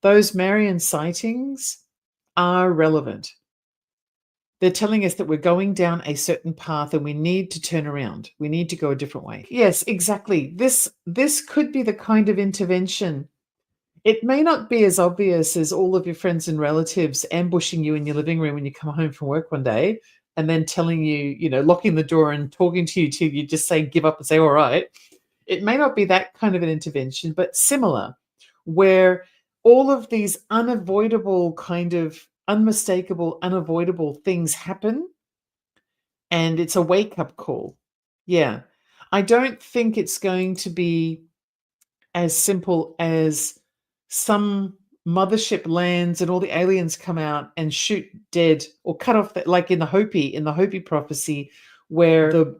those Marian sightings are relevant. They're telling us that we're going down a certain path and we need to turn around. We need to go a different way. Yes, exactly. This could be the kind of intervention. It may not be as obvious as all of your friends and relatives ambushing you in your living room when you come home from work one day and then telling you, locking the door and talking to you till you just say, give up and say, all right. It may not be that kind of an intervention, but similar, where all of these unavoidable kind of unmistakable, unavoidable things happen, and it's a wake-up call. Yeah. I don't think it's going to be as simple as some mothership lands and all the aliens come out and shoot dead or cut off, like in the Hopi prophecy, where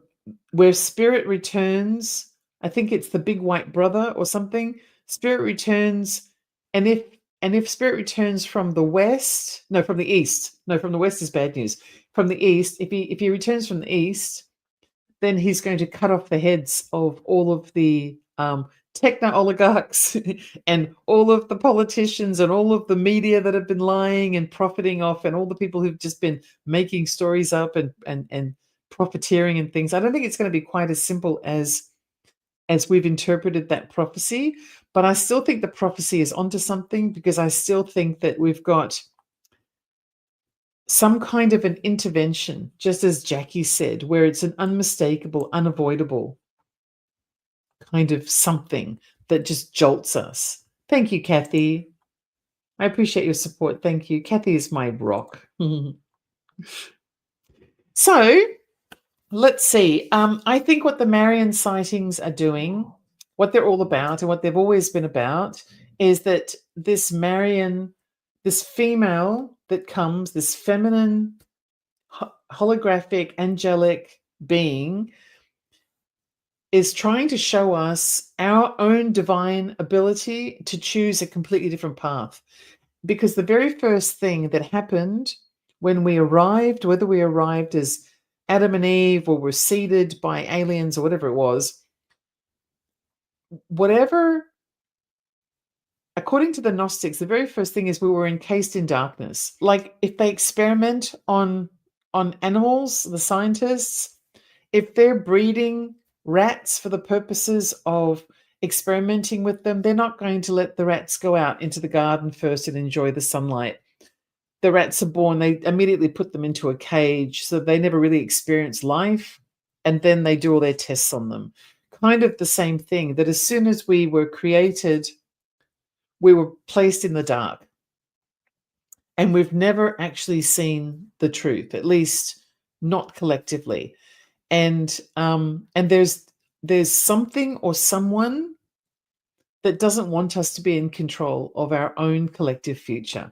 spirit returns. I think it's the big white brother or something. Spirit returns, and if spirit returns from the west, no, from the east, no, from the west is bad news. From the east, if he returns from the east, then he's going to cut off the heads of all of the techno oligarchs and all of the politicians and all of the media that have been lying and profiting off, and all the people who've just been making stories up and profiteering and things. I don't think it's going to be quite as simple as we've interpreted that prophecy, but I still think the prophecy is onto something, because I still think that we've got some kind of an intervention, just as Jackie said, where it's an unmistakable, unavoidable kind of something that just jolts us. Thank you, Kathy. I appreciate your support. Thank you. Kathy is my rock. So let's see. I think what the Marian sightings are doing, what they're all about and what they've always been about, is that this Marian, this female that comes, this feminine, holographic, angelic being, is trying to show us our own divine ability to choose a completely different path. Because the very first thing that happened when we arrived, whether we arrived as Adam and Eve or were seeded by aliens or whatever it was, according to the Gnostics, the very first thing is we were encased in darkness. Like if they experiment on animals, the scientists, if they're breeding rats for the purposes of experimenting with them, they're not going to let the rats go out into the garden first and enjoy the sunlight. The rats are born, they immediately put them into a cage, so they never really experience life, and then they do all their tests on them. Kind of the same thing, that as soon as we were created, we were placed in the dark. And we've never actually seen the truth, at least not collectively. And there's something or someone that doesn't want us to be in control of our own collective future.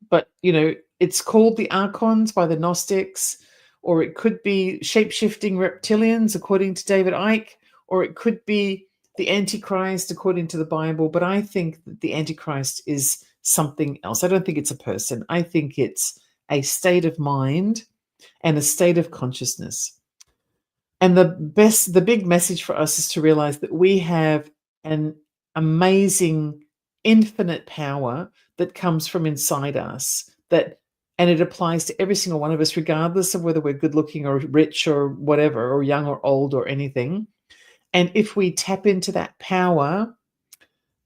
But, it's called the Archons by the Gnostics, or it could be shape-shifting reptilians, according to David Icke, or it could be the Antichrist, according to the Bible. But I think that the Antichrist is something else. I don't think it's a person. I think it's a state of mind and a state of consciousness. And the big message for us is to realize that we have an amazing, infinite power that comes from inside us, and it applies to every single one of us, regardless of whether we're good looking or rich or whatever, or young or old or anything. And if we tap into that power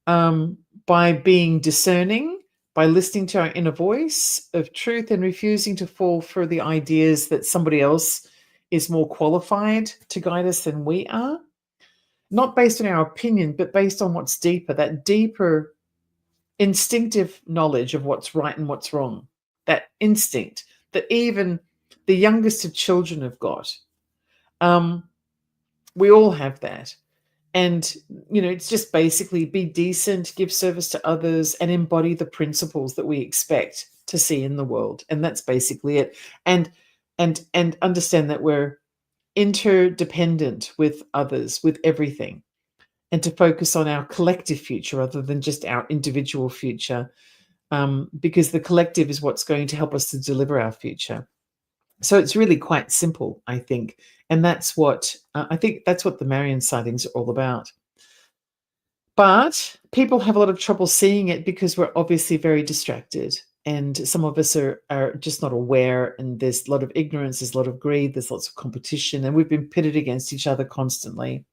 by being discerning, by listening to our inner voice of truth and refusing to fall for the ideas that somebody else is more qualified to guide us than we are, not based on our opinion, but based on what's deeper, that deeper instinctive knowledge of what's right and what's wrong, that instinct that even the youngest of children have got. We all have that. And, it's just basically be decent, give service to others, and embody the principles that we expect to see in the world. And that's basically it. And understand that we're interdependent with others, with everything, and to focus on our collective future rather than just our individual future, because the collective is what's going to help us to deliver our future. So it's really quite simple, I think. And that's what I think that's what the Marian sightings are all about. But people have a lot of trouble seeing it because we're obviously very distracted. And some of us are just not aware, and there's a lot of ignorance, there's a lot of greed, there's lots of competition, and we've been pitted against each other constantly.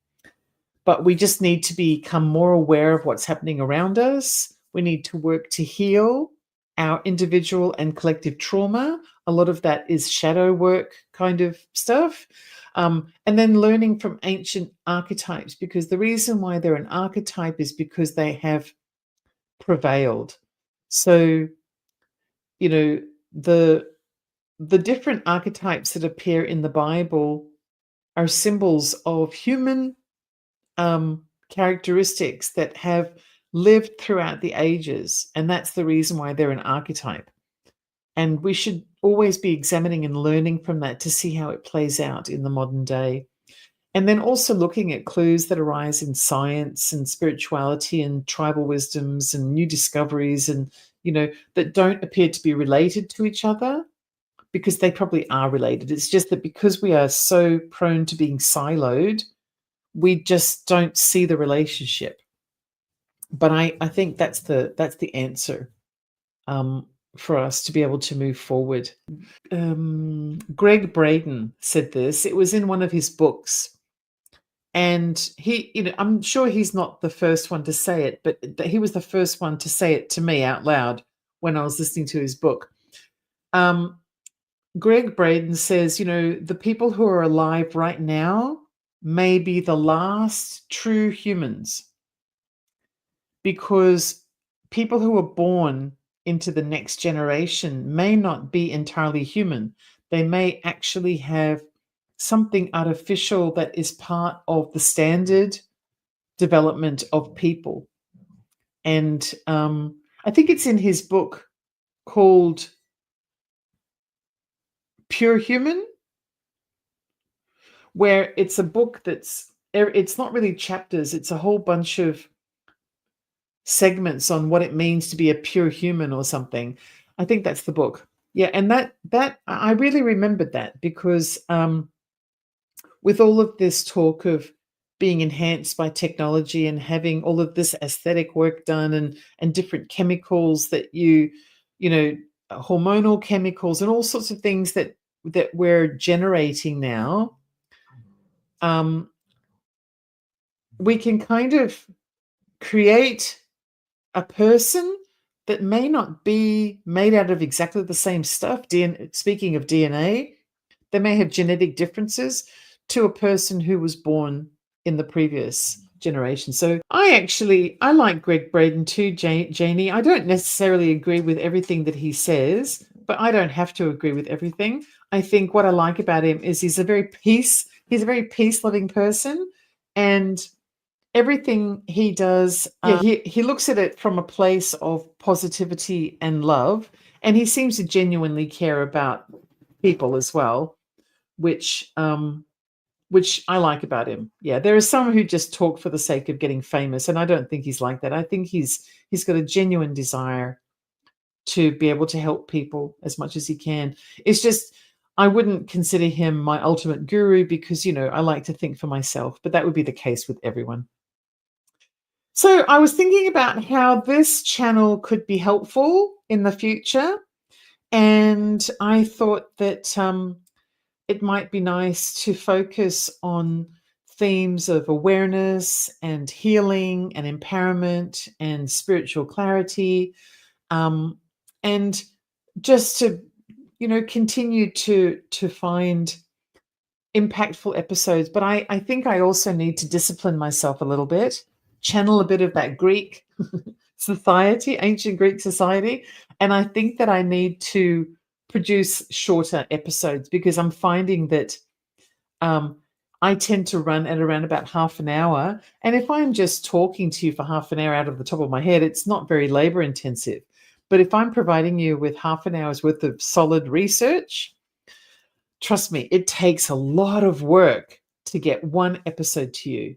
But we just need to become more aware of what's happening around us. We need to work to heal our individual and collective trauma. A lot of that is shadow work kind of stuff. And then learning from ancient archetypes, because the reason why they're an archetype is because they have prevailed. So, you know, the different archetypes that appear in the Bible are symbols of human characteristics that have lived throughout the ages, and that's the reason why they're an archetype. And we should always be examining and learning from that to see how it plays out in the modern day. And then also looking at clues that arise in science and spirituality and tribal wisdoms and new discoveries, and that don't appear to be related to each other, because they probably are related. It's just that because we are so prone to being siloed, we just don't see the relationship. But I think that's the answer for us to be able to move forward. Greg Braden said this. It was in one of his books. And he, I'm sure he's not the first one to say it, but he was the first one to say it to me out loud when I was listening to his book. Greg Braden says, the people who are alive right now may be the last true humans, because people who are born into the next generation may not be entirely human. They may actually have something artificial that is part of the standard development of people. And I think it's in his book called Pure Human, where it's a book it's not really chapters, it's a whole bunch of segments on what it means to be a pure human or something. I think that's the book. Yeah, and that I really remembered that, because with all of this talk of being enhanced by technology and having all of this aesthetic work done, and different chemicals that hormonal chemicals and all sorts of things that we're generating now, we can kind of create a person that may not be made out of exactly the same stuff. Speaking of DNA, they may have genetic differences to a person who was born in the previous generation. So I like Greg Braden too, Janie. I don't necessarily agree with everything that he says, but I don't have to agree with everything. I think what I like about him is he's a very peace-loving person, and everything he does, he looks at it from a place of positivity and love, and he seems to genuinely care about people as well, which I like about him. Yeah, there are some who just talk for the sake of getting famous, and I don't think he's like that. I think he's got a genuine desire to be able to help people as much as he can. It's just I wouldn't consider him my ultimate guru, because I like to think for myself, but that would be the case with everyone. So I was thinking about how this channel could be helpful in the future, and I thought that it might be nice to focus on themes of awareness and healing and empowerment and spiritual clarity, and just to continue to find impactful episodes. But I think I also need to discipline myself a little bit, channel a bit of that Greek society, ancient Greek society. And I think that I need to produce shorter episodes, because I'm finding that I tend to run at around about half an hour. And if I'm just talking to you for half an hour out of the top of my head, it's not very labor intensive. But if I'm providing you with half an hour's worth of solid research, trust me, it takes a lot of work to get one episode to you.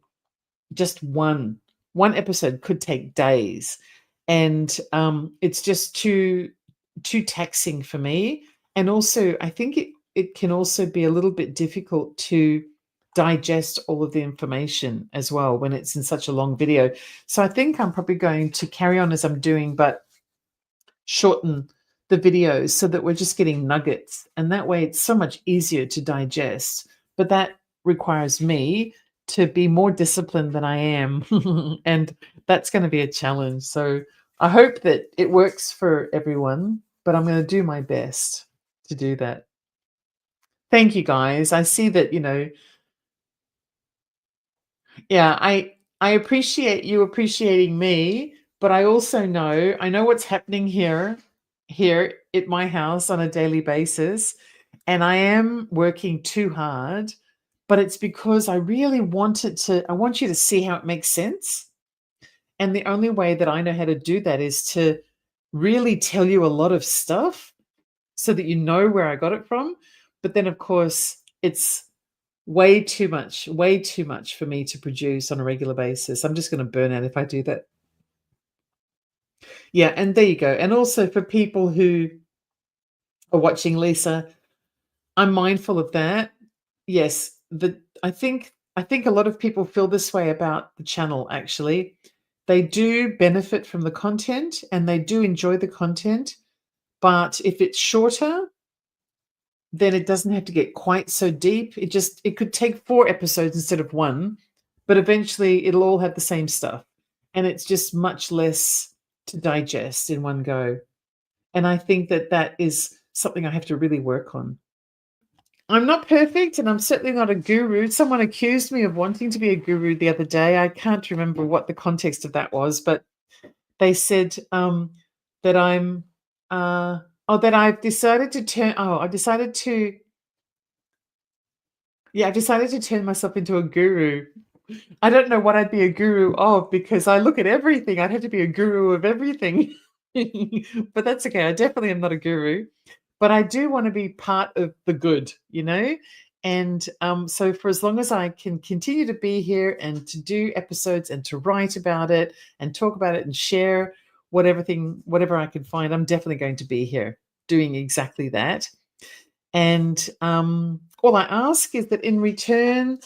Just one episode could take days, and it's just too taxing for me. And also, I think it can also be a little bit difficult to digest all of the information as well when it's in such a long video. So I think I'm probably going to carry on as I'm doing, but shorten the videos so that we're just getting nuggets. And that way it's so much easier to digest. But that requires me to be more disciplined than I am. And that's going to be a challenge. So I hope that it works for everyone, but I'm going to do my best to do that. Thank you guys. I see that, yeah, I appreciate you appreciating me, but I know what's happening here at my house on a daily basis, and I am working too hard, but it's because I really I want you to see how it makes sense. And the only way that I know how to do that is to really tell you a lot of stuff so that you know where I got it from. But then, of course, it's way too much for me to produce on a regular basis. I'm just going to burn out if I do that. Yeah, and there you go. And also for people who are watching Lisa, I'm mindful of that. Yes, I think a lot of people feel this way about the channel actually. They do benefit from the content and they do enjoy the content, but if it's shorter, then it doesn't have to get quite so deep. It could take 4 episodes instead of 1, but eventually it'll all have the same stuff, and it's just much less to digest in one go. And I think that that is something I have to really work on. I'm not perfect, and I'm certainly not a guru. Someone accused me of wanting to be a guru the other day. I can't remember what the context of that was, but they said that I'm that I've decided to turn. I've decided to turn myself into a guru. I don't know what I'd be a guru of because I look at everything. I'd have to be a guru of everything. But that's okay. I definitely am not a guru. But I do want to be part of the good, And so for as long as I can continue to be here and to do episodes and to write about it and talk about it and share whatever I can find, I'm definitely going to be here doing exactly that. And all I ask is that in return,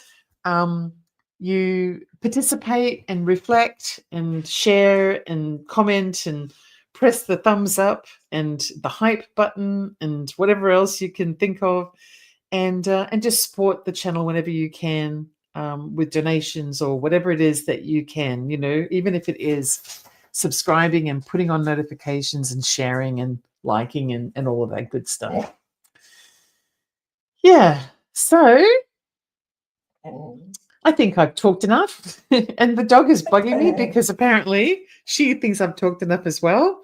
you participate and reflect and share and comment and press the thumbs up and the hype button and whatever else you can think of, and just support the channel whenever you can, with donations or whatever it is that you can. Even if it is subscribing and putting on notifications and sharing and liking and all of that good stuff. Yeah, so I think I've talked enough. And the dog is bugging me because apparently she thinks I've talked enough as well.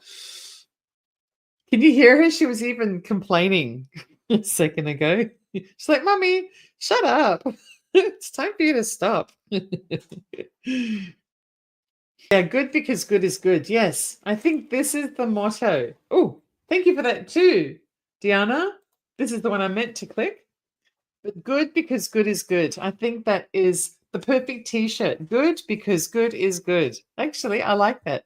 Can you hear her? She was even complaining a second ago. She's like, "Mummy, shut up. It's time for you to stop." Yeah, good because good is good. Yes, I think this is the motto. Oh, thank you for that too, Diana. This is the one I meant to click. But good because good is good. I think that is the perfect t-shirt. Good because good is good. Actually, I like that.